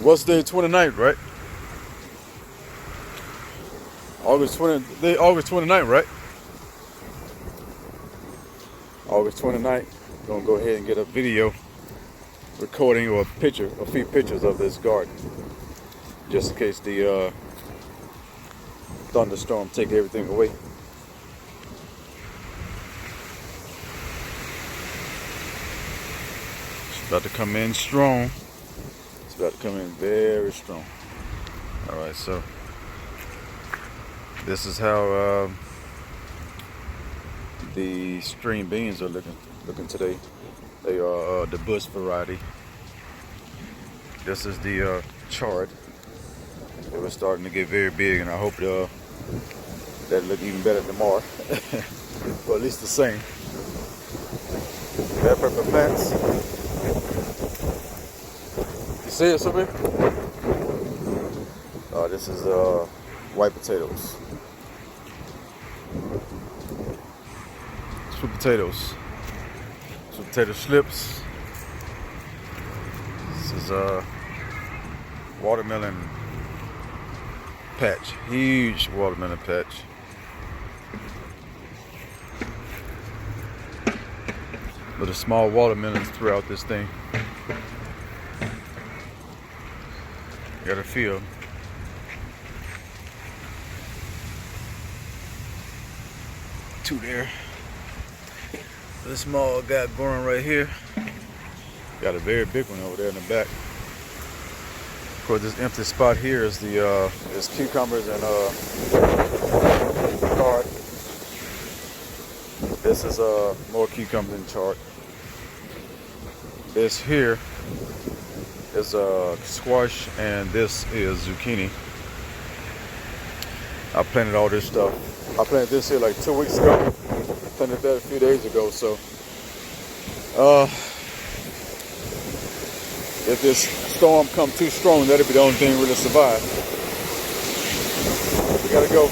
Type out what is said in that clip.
What's day 29th, right? August 29th, right? August 29th. Gonna go ahead and get a video recording or a few pictures of this garden, just in case the thunderstorm take everything away. It's about to come in strong. It's about to come in very strong. All right, so this is how the string beans are looking today. They are the bush variety. This is the chard. It was starting to get very big, and I hope that'll look even better tomorrow. Or at least the same. Red pepper plants. You see it, somebody? This is white potatoes. Sweet potatoes. Sweet potato slips. This is a watermelon patch. Huge watermelon patch. Little small watermelons throughout this thing. Got a field. Two there. This small guy growing right here. Got a very big one over there in the back. Of course, this empty spot here is the is cucumbers and chard. This is more cucumbers and chard. This here is squash, and this is zucchini. I planted all this stuff. I planted this here like 2 weeks ago. Planted that a few days ago. So if this storm comes too strong, that'll be the only thing really survive. We gotta go.